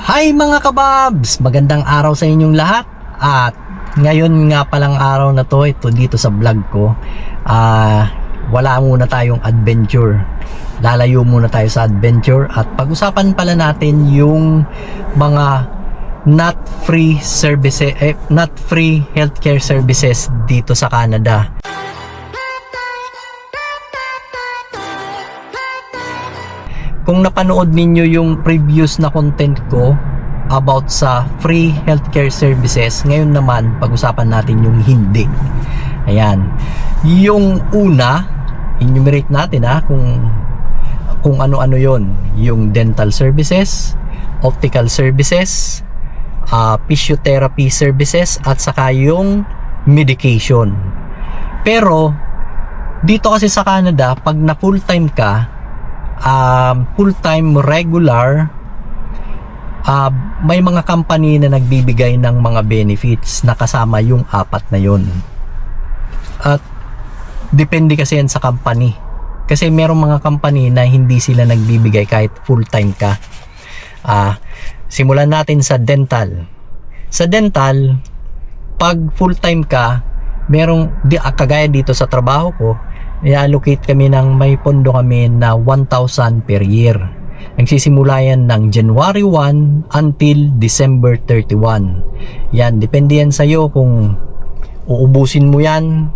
Hi mga kababs! Magandang araw sa inyong lahat. At ngayon nga palang araw na to, ito dito sa vlog ko, wala muna tayong adventure. Lalayo muna tayo sa adventure at pag-usapan pala natin yung mga not free services, not free healthcare services dito sa Canada. Kung napanood ninyo yung previous na content ko about sa free healthcare services, ngayon naman pag-usapan natin yung hindi. Ayan. Yung una, enumerate natin kung ano-ano yon. Yung dental services, optical services, physiotherapy services, at saka yung medication. Pero dito kasi sa Canada, pag na full-time ka, full-time regular, may mga company na nagbibigay ng mga benefits na kasama yung apat na yun. At depende kasi yan sa company, kasi merong mga company na hindi sila nagbibigay kahit full-time ka. Simulan natin sa dental. Sa dental, pag full-time ka, merong kagaya dito sa trabaho ko, i-allocate kami ng may pondo kami na 1,000 per year. Nagsisimula yan ng January 1 until December 31. Yan, depende yan sa'yo kung uubusin mo yan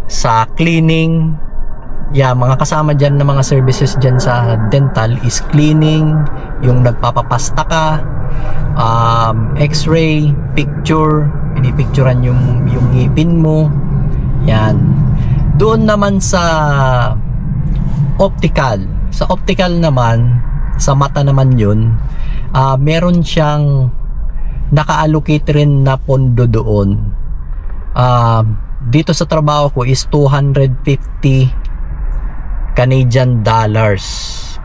sa cleaning. Yan, mga kasama dyan na mga services dyan sa dental is cleaning, yung nagpapapasta ka, x-ray, picture, pinipicturan yung ngipin mo. Yan. Doon naman sa optical. Sa optical naman, sa mata naman yun, meron siyang naka-allocate rin na pondo doon. Dito sa trabaho ko is 250 Canadian dollars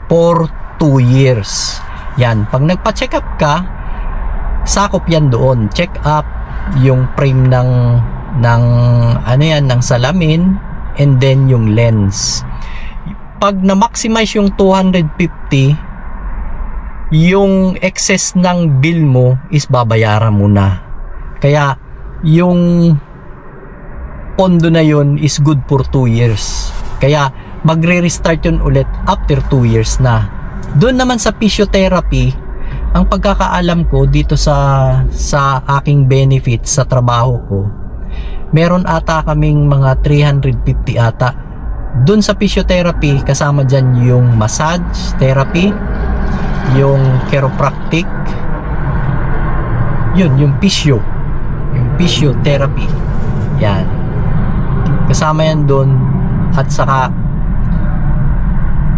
for 2 years. Yan, pag nagpa-check up ka, sakop yan doon. Check up yung frame ng salamin, and then yung lens. Pag na-maximize yung 250, yung excess ng bill mo is babayaran mo na. Kaya yung pondo na yun is good for 2 years. Kaya magre-restart yun ulit after 2 years na. Doon naman sa physiotherapy, ang pagkakaalam ko dito sa aking benefits sa trabaho ko, meron ata kaming mga 350 ata. Doon sa physiotherapy, kasama dyan yung massage therapy, yung chiropractic, yung physiotherapy. Yan. Kasama yan doon. At saka,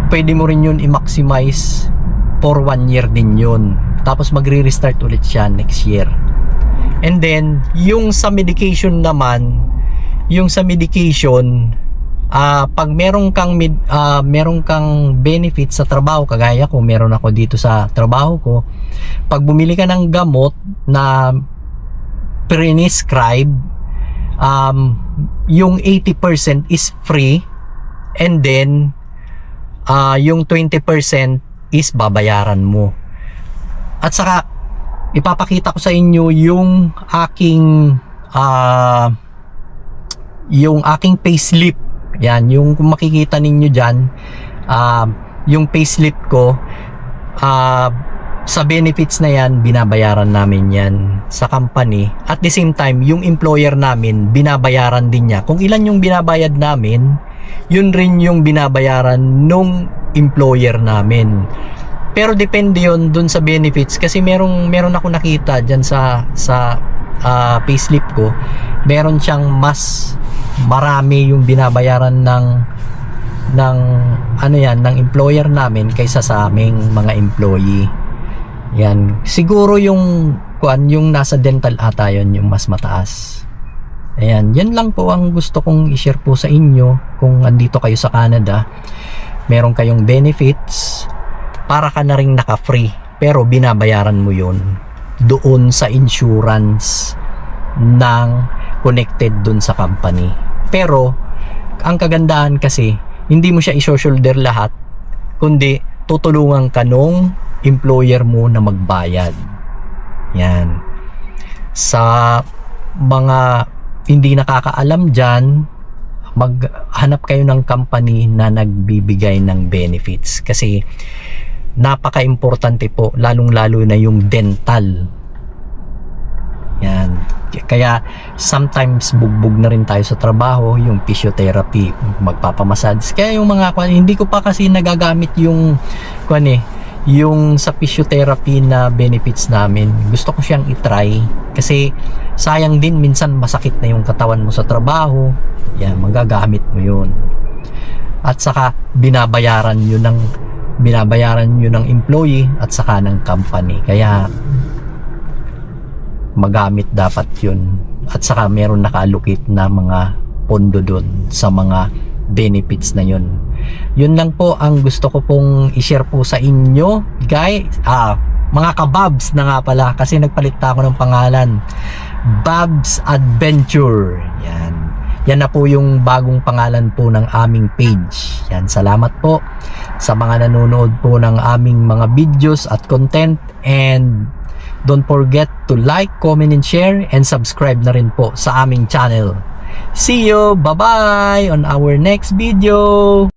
pwede mo rin yun i-maximize for 1 year din yun. Tapos magre-restart ulit siya next year. And then, yung sa medication naman, pag meron kang benefit sa trabaho, kagaya ko, meron ako dito sa trabaho ko, pag bumili ka ng gamot na prescribe, yung 80% is free, and then yung 20% is babayaran mo. At saka ipapakita ko sa inyo yung aking payslip. Yan, yung kung makikita ninyo dyan, yung payslip ko, sa benefits na yan, binabayaran namin yan sa company. At the same time, yung employer namin, binabayaran din niya. Kung ilan yung binabayad namin, yun rin yung binabayaran nung employer namin. Pero depende yun dun sa benefits, kasi meron ako nakita dyan sa payslip ko, meron siyang mas marami yung binabayaran ng employer namin kaysa sa aming mga employee. Yan, siguro yung nasa dental ata yun yung mas mataas. Ayan, yan lang po ang gusto kong i-share po sa inyo. Kung andito kayo sa Canada, meron kayong benefits, para ka na ring naka-free, pero binabayaran mo yun doon sa insurance ng connected doon sa company. Pero ang kagandahan kasi, hindi mo siya i-shoulder lahat, kundi tutulungan ka nung employer mo na magbayad. Yan. Sa mga hindi nakakaalam dyan, maghanap kayo ng company na nagbibigay ng benefits. Kasi napaka-importante po, lalong-lalo na yung dental. Yan. Kaya sometimes bugbog na rin tayo sa trabaho, yung physiotherapy, magpapamassage. Kaya yung mga hindi ko pa kasi nagagamit yung yung sa physiotherapy na benefits namin. Gusto ko siyang i-try kasi sayang din minsan masakit na yung katawan mo sa trabaho. Yan, magagamit mo yun. At saka binabayaran yun ng employee at saka ng company. Kaya magamit dapat yun, at saka meron naka-allocate na mga pondo doon sa mga benefits na yun. Yun lang po ang gusto ko pong i-share po sa inyo, guys. Mga kababs na nga pala, kasi nagpalit na ako ng pangalan, Babs Adventure. Yan na po yung bagong pangalan po ng aming page. Yan, salamat po sa mga nanonood po ng aming mga videos at content, and don't forget to like, comment, and share, and subscribe na rin po sa aming channel. See you! Bye-bye on our next video!